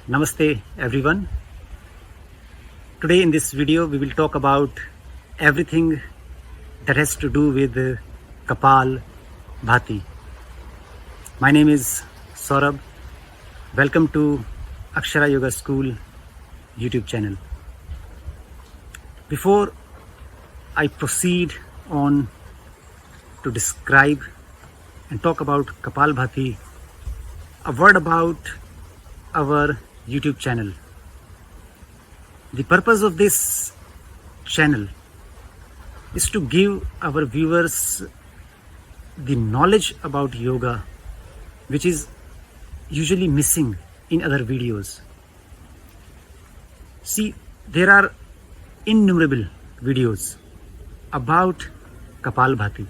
Namaste everyone. Today in this video we will talk about everything that has to do with Kapalabhati. My name is Saurabh. Welcome to Hatha Yoga School YouTube channel. Before I proceed on to describe and talk about Kapalabhati, a word about our YouTube channel. The purpose of this channel is to give our viewers the knowledge about yoga which is usually missing in other videos. See, there are innumerable videos about Kapalabhati.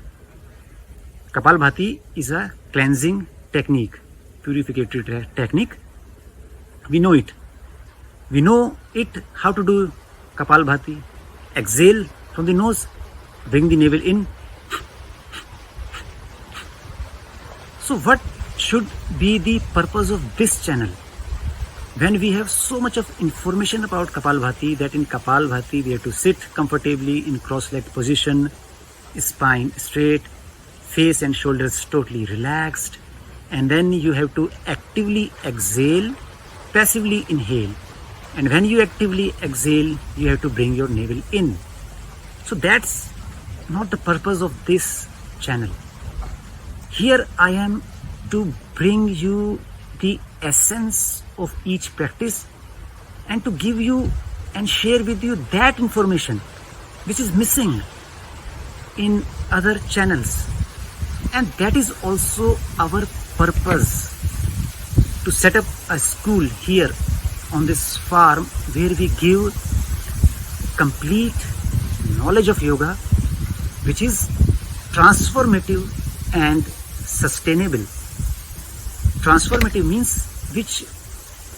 Kapalabhati is a cleansing technique, purificatory technique. We know it. We know it how to do Kapalabhati. Exhale from the nose, bring the navel in. So what should be the purpose of this channel? When we have so much of information about Kapalabhati, that in Kapalabhati we have to sit comfortably in cross-legged position, spine straight, face and shoulders totally relaxed, and then you have to actively exhale, passively inhale, and when you actively exhale you have to bring your navel in. So that's not the purpose of this channel. Here I am to bring you the essence of each practice and to give you and share with you that information which is missing in other channels. And that is also our purpose, to set up a school here on this farm where we give complete knowledge of yoga which is transformative and sustainable. Transformative means which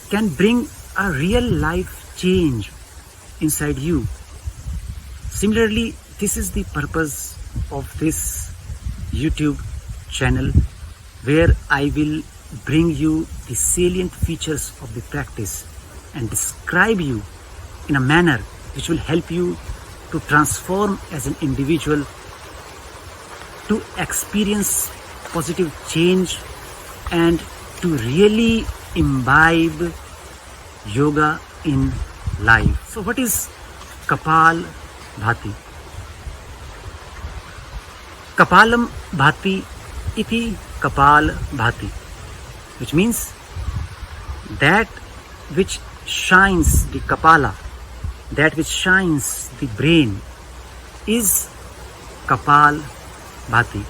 can bring a real life change inside you. Similarly, this is the purpose of this YouTube channel, where I will bring you the salient features of the practice and describe you in a manner which will help you to transform as an individual, to experience positive change, and to really imbibe yoga in life. So what is Kapalabhati? Kapalam bhati iti Kapalabhati, which means that which shines the Kapala, that which shines the brain, is Kapalabhati.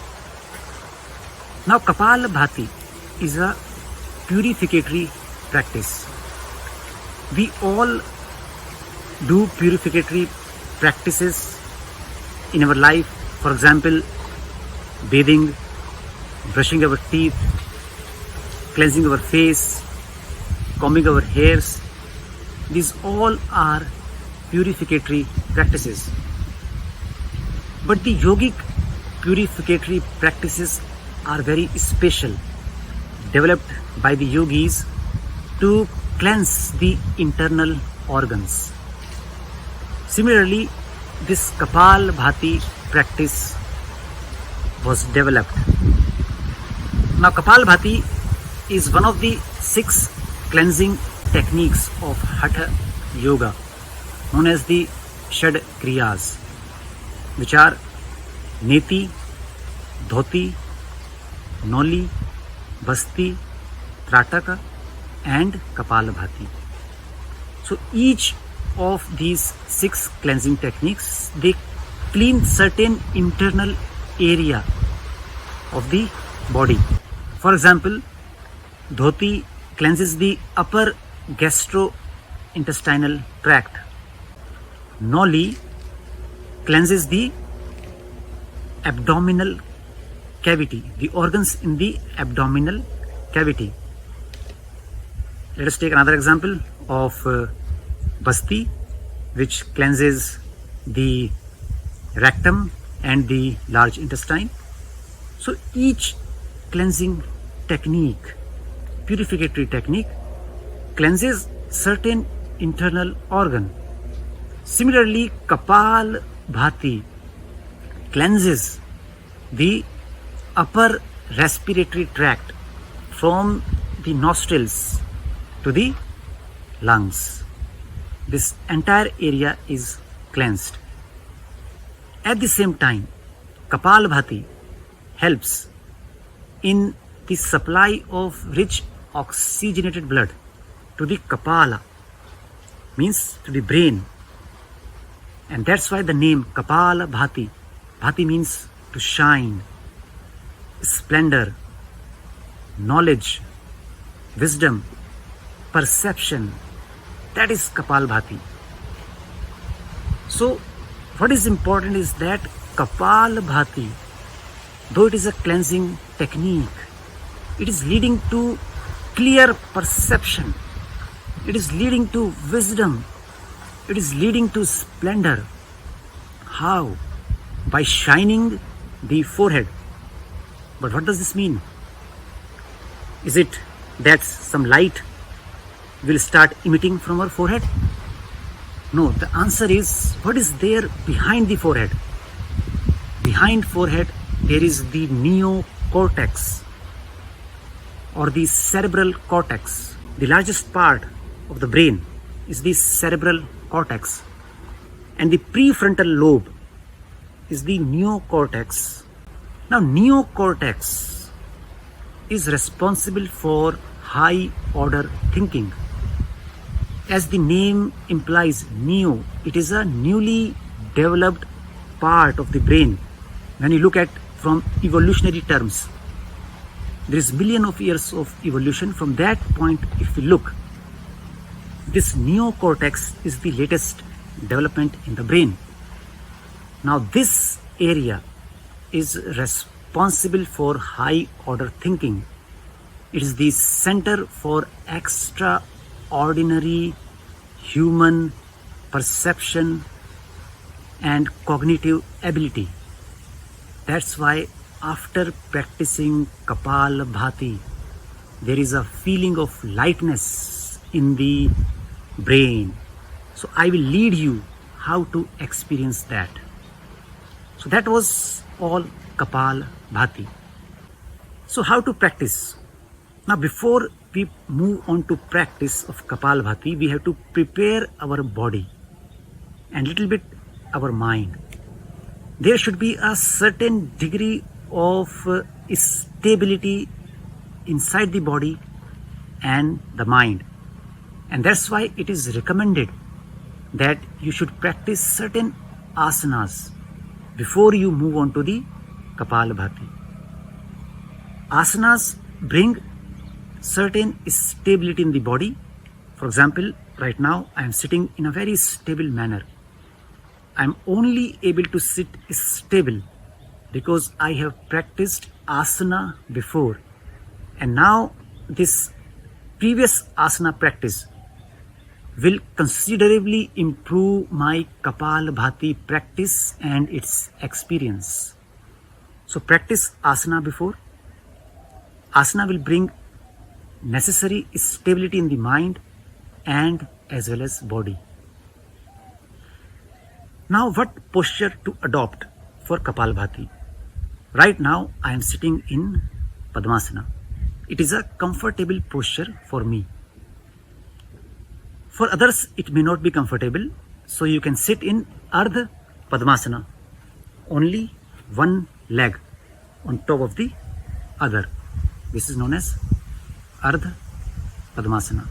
Now Kapalabhati is a purificatory practice. We all do purificatory practices in our life. For example, bathing, brushing our teeth, cleansing our face, combing our hairs. These all are purificatory practices. But the yogic purificatory practices are very special, developed by the yogis to cleanse the internal organs. Similarly, this Kapalabhati practice was developed. Now Kapalabhati is one of the 6 cleansing techniques of Hatha Yoga, known as the Shad Kriyas, which are Neti, Dhoti, Noli, Basti, Trataka and Kapalabhati. So each of these 6 cleansing techniques, they clean certain internal area of the body. For example, Dhoti cleanses the upper gastrointestinal tract. Noli cleanses the abdominal cavity, the organs in the abdominal cavity. Let us take another example of Basti, which cleanses the rectum and the large intestine. So each cleansing technique, purificatory technique, cleanses certain internal organ. Similarly, Kapalabhati cleanses the upper respiratory tract from the nostrils to the lungs. This entire area is cleansed. At the same time, Kapalabhati helps in the supply of rich oxygenated blood to the Kapala, means to the brain. And that's why the name Kapalabhati. Bhati means to shine, splendor, knowledge, wisdom, perception. That is Kapalabhati. So what is important is that Kapalabhati, though it is a cleansing technique, it is leading to clear perception, it is leading to wisdom, it is leading to splendor. How? By shining the forehead. But what does this mean? Is it that some light will start emitting from our forehead? No, the answer is what is there behind the forehead. Behind forehead there is the neocortex or the cerebral cortex. The largest part of the brain is the cerebral cortex, and the prefrontal lobe is the neocortex. Now neocortex is responsible for high order thinking. As the name implies, neo, it is a newly developed part of the brain. When you look at from evolutionary terms, there is million of years of evolution. From that point, if we look, this neocortex is the latest development in the brain. Now this area is responsible for high order thinking. It is the center for extraordinary human perception and cognitive ability. That's why after practicing Kapalabhati, there is a feeling of lightness in the brain. So I will lead you how to experience that. So that was all Kapalabhati. So how to practice? Now before we move on to practice of Kapalabhati, we have to prepare our body and little bit our mind. There should be a certain degree of stability inside the body and the mind. And that's why it is recommended that you should practice certain asanas before you move on to the Kapalabhati. Asanas bring certain stability in the body. For example, right now I am sitting in a very stable manner. I am only able to sit stable because I have practiced asana before, and now this previous asana practice will considerably improve my Kapalabhati practice and its experience. So practice asana before. Asana will bring necessary stability in the mind and as well as body. Now what posture to adopt for Kapalabhati? Right now I am sitting in Padmasana. It is a comfortable posture for me. For others it may not be comfortable, so you can sit in Ardha Padmasana, only one leg on top of the other. This is known as Ardha Padmasana.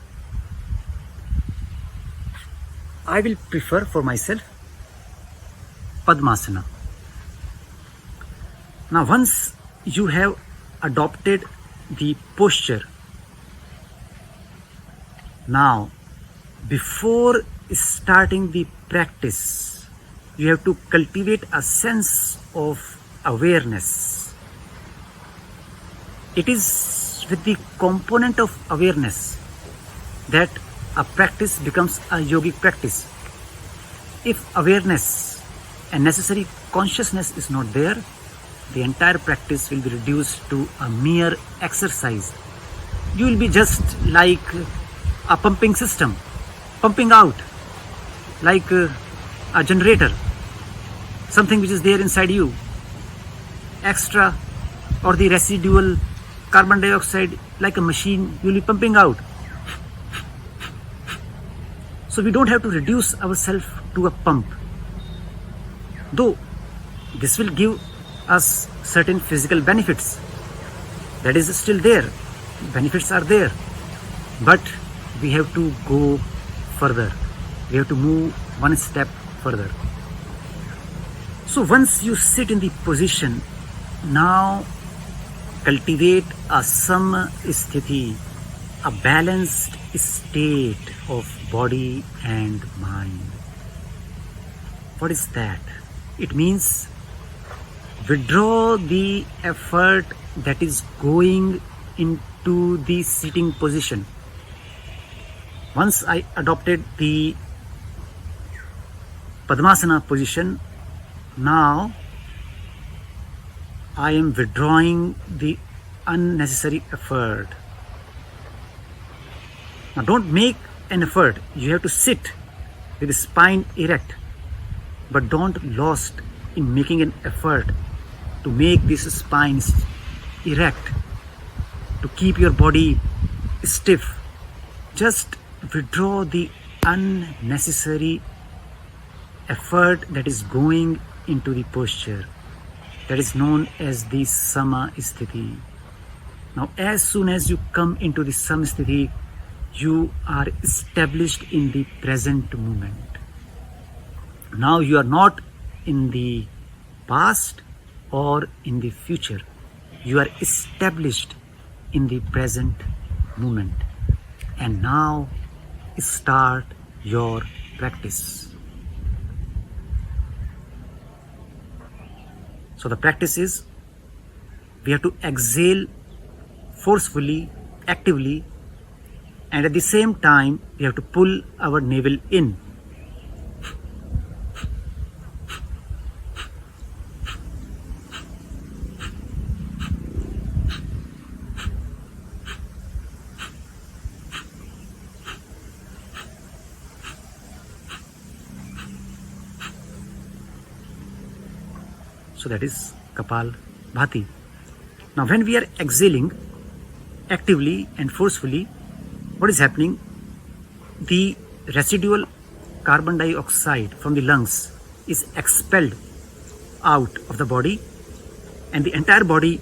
I will prefer for myself Padmasana. Now once you have adopted the posture, now before starting the practice, you have to cultivate a sense of awareness. It is with the component of awareness that a practice becomes a yogic practice. If awareness and necessary consciousness is not there, the entire practice will be reduced to a mere exercise. You will be just like a pumping system. pumping out like a generator, something which is there inside you, extra or the residual carbon dioxide, like a machine, you'll be pumping out. So we don't have to reduce ourselves to a pump, though this will give us certain physical benefits. That is still there, benefits are there, but we have to go further. We have to move one step further. So once you sit in the position, now cultivate a sama sthiti, a balanced state of body and mind. What is that? It means withdraw the effort that is going into the sitting position. Once I adopted the Padmasana position, now I am withdrawing the unnecessary effort. Now don't make an effort. You have to sit with the spine erect, but don't lost in making an effort to make this spine erect, to keep your body stiff. Just withdraw the unnecessary effort that is going into the posture. That is known as the sama sthiti. Now as soon as you come into the sama sthiti, you are established in the present moment. Now you are not in the past or in the future. You are established in the present moment. And now start your practice. So the practice is, we have to exhale forcefully, actively, and at the same time we have to pull our navel in. So that is Kapalabhati. Now when we are exhaling actively and forcefully, what is happening? The residual carbon dioxide from the lungs is expelled out of the body, and the entire body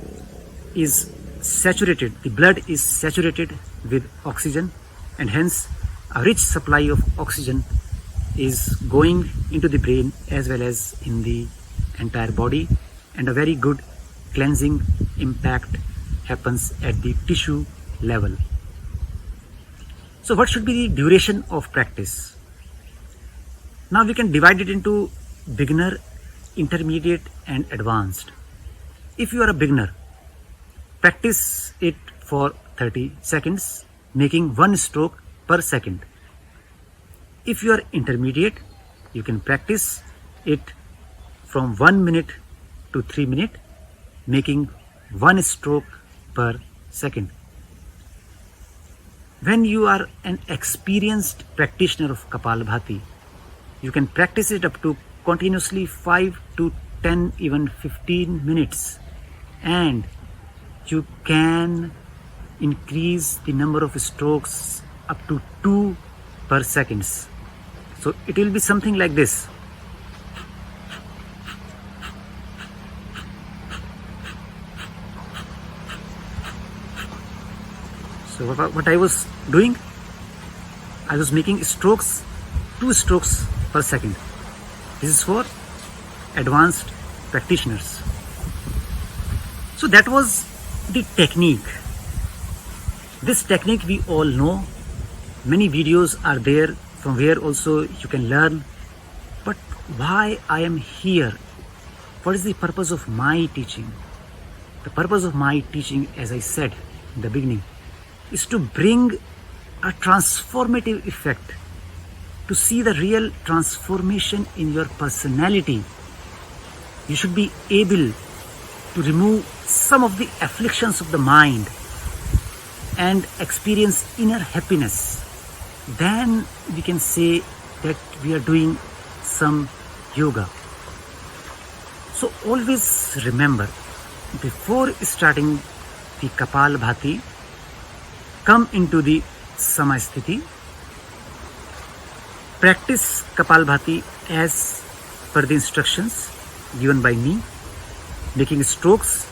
is saturated. The blood is saturated with oxygen, and hence a rich supply of oxygen is going into the brain as well as in the entire body, and a very good cleansing impact happens at the tissue level. So what should be the duration of practice? Now we can divide it into beginner, intermediate and advanced. If you are a beginner, practice it for 30 seconds, making one stroke per second. If you are intermediate, you can practice it from 1 minute to 3 minutes, making one stroke per second. When you are an experienced practitioner of Kapalabhati, you can practice it up to continuously 5 to 10, even 15 minutes, and you can increase the number of strokes up to 2 per seconds. So it will be something like this. So what I was doing, I was making strokes, 2 strokes per second. This is for advanced practitioners. So that was the technique. This technique we all know. Many videos are there from where also you can learn. But why I am here? What is the purpose of my teaching? The purpose of my teaching, as I said in the beginning, is to bring a transformative effect, to see the real transformation in your personality. You should be able to remove some of the afflictions of the mind and experience inner happiness. then we can say that we are doing some yoga. So always remember, before starting the Kapalabhati, come into the Samasthiti, practice Kapalabhati as per the instructions given by me, making strokes,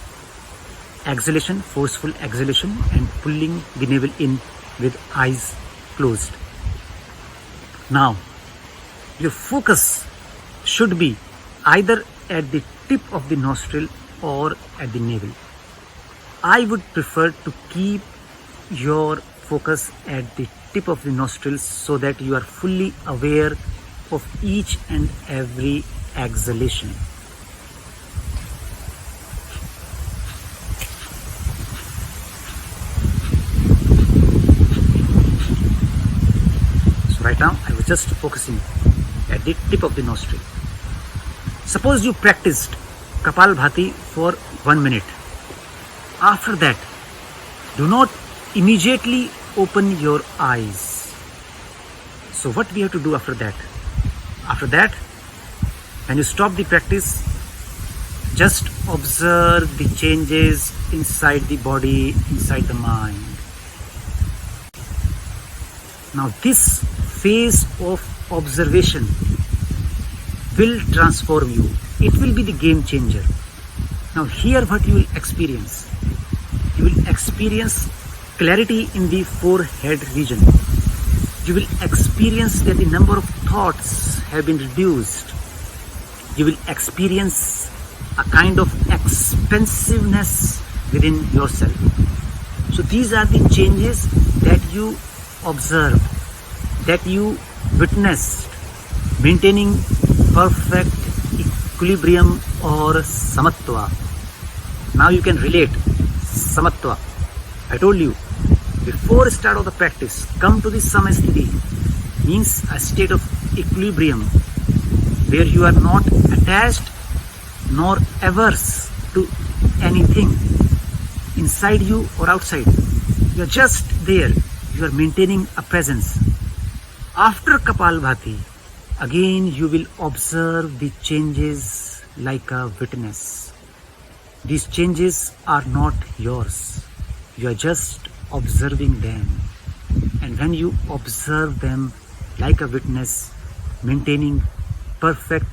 exhalation, forceful exhalation, and pulling the navel in with eyes closed. Now, your focus should be either at the tip of the nostril or at the navel. I would prefer to keep your focus at the tip of the nostrils so that you are fully aware of each and every exhalation. So right now I was just focusing at the tip of the nostril. Suppose you practiced Kapalabhati for 1 minute. After that, do not immediately open your eyes. So what we have to do after that? After that, when you stop the practice, just observe the changes inside the body, inside the mind. Now this phase of observation will transform you. It will be the game changer. Now here what you will experience. You will experience clarity in the forehead region. You will experience that the number of thoughts have been reduced. You will experience a kind of expansiveness within yourself. So these are the changes that you observed, that you witnessed, maintaining perfect equilibrium or samatva. Now you can relate samatva. I told you, before start of the practice, come to the samasthiti, means a state of equilibrium where you are not attached nor averse to anything inside you or outside. You are just there. You are maintaining a presence. After Kapalabhati, again you will observe the changes like a witness. These changes are not yours. You are just observing them. And when you observe them like a witness, maintaining perfect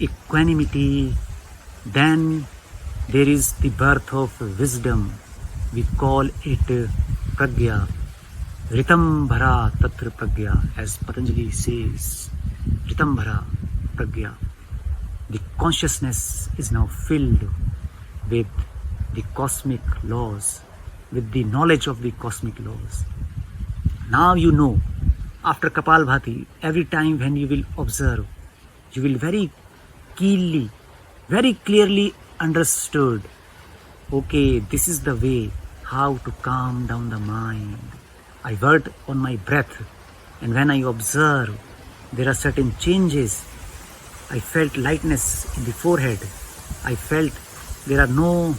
equanimity, then there is the birth of wisdom. We call it pragya. Ritam bhara tatra pragya, as Patanjali says. Ritam bhara pragya. The consciousness is now filled with the cosmic laws, with the knowledge of the cosmic laws. Now you know, after Kapalabhati, every time when you will observe, you will very keenly, very clearly understood, okay, this is the way how to calm down the mind. I worked on my breath, and when I observe, there are certain changes. I felt lightness in the forehead. I felt there are no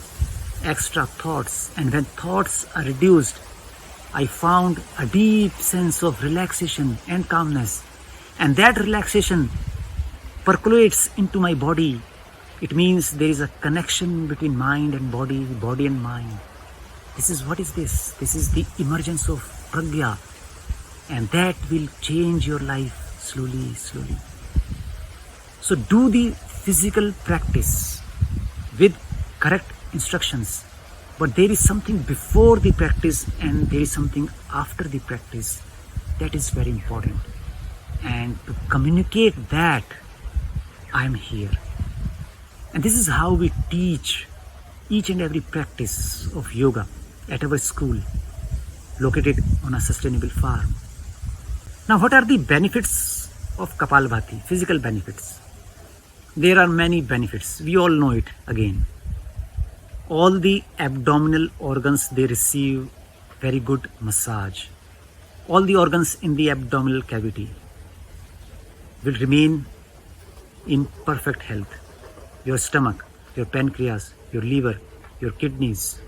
extra thoughts, and when thoughts are reduced, I found a deep sense of relaxation and calmness, and that relaxation percolates into my body. It means there is a connection between mind and body, body and mind. This is what is this? This is the emergence of pragya, and that will change your life slowly, slowly. So do the physical practice with correct instructions, but there is something before the practice and there is something after the practice that is very important. And to communicate that, I am here. And this is how we teach each and every practice of yoga at our school, located on a sustainable farm. Now, what are the benefits of Kapalabhati? Physical benefits. There are many benefits. We all know it again. All the abdominal organs, they receive very good massage. All the organs in the abdominal cavity will remain in perfect health. Your stomach, your pancreas, your liver, your kidneys,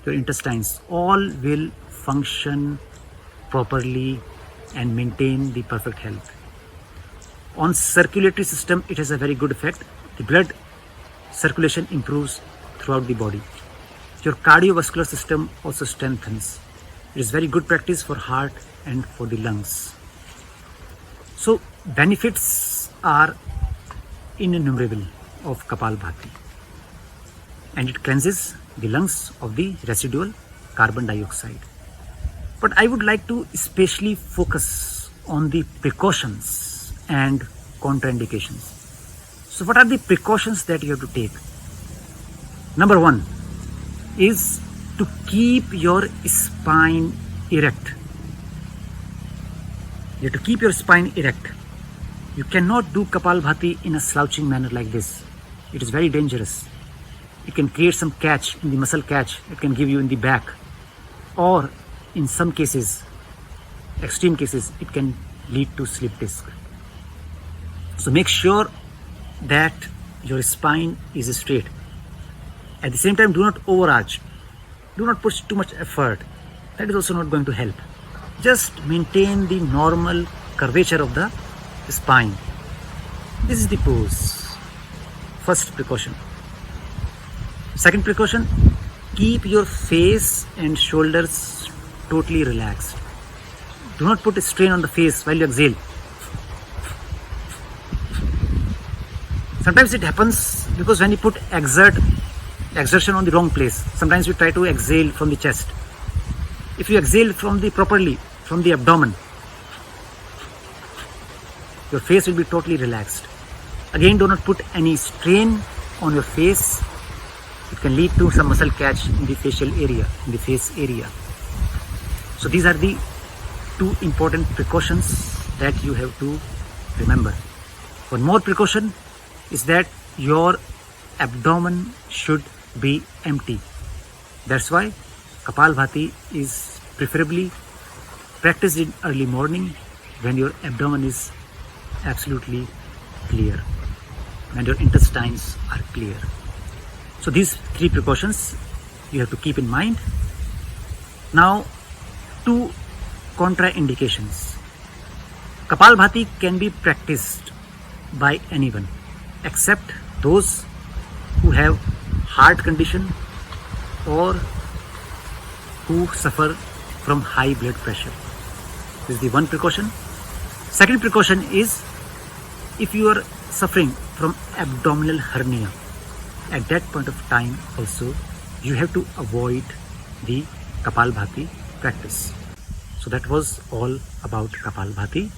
your intestines, all will function properly and maintain the perfect health. On circulatory system, it has a very good effect. The blood circulation improves throughout the body. Your cardiovascular system also strengthens. It is very good practice for heart and for the lungs. So benefits are innumerable of Kapalabhati, and it cleanses the lungs of the residual carbon dioxide. But I would like to especially focus on the precautions and contraindications. So what are the precautions that you have to take? Number one is to keep your spine erect. You have to keep your spine erect. You cannot do Kapalabhati in a slouching manner like this. It is very dangerous. It can create some catch in the muscle catch. It can give you in the back, or in some cases, extreme cases, it can lead to slip disc. So make sure that your spine is straight. At the same time, do not overarch. Do not put too much effort. That is also not going to help. Just maintain the normal curvature of the spine. This is the pose. First precaution. Second precaution, keep your face and shoulders totally relaxed. Do not put a strain on the face while you exhale. Sometimes it happens because when you put exertion on the wrong place, sometimes you try to exhale from the chest. If you exhale properly from the abdomen, your face will be totally relaxed. Again, do not put any strain on your face. It can lead to some muscle catch in the facial area, in the face area. So these are the two important precautions that you have to remember. One more precaution is that your abdomen should be empty. That's why Kapalabhati is preferably practiced in early morning when your abdomen is absolutely clear, when your intestines are clear. So these three precautions you have to keep in mind. Now, two contraindications. Kapalabhati can be practiced by anyone except those who have heart condition or who suffer from high blood pressure. This is the one precaution. Second precaution is if you are suffering from abdominal hernia. At that point of time also, you have to avoid the Kapalabhati practice. So that was all about Kapalabhati.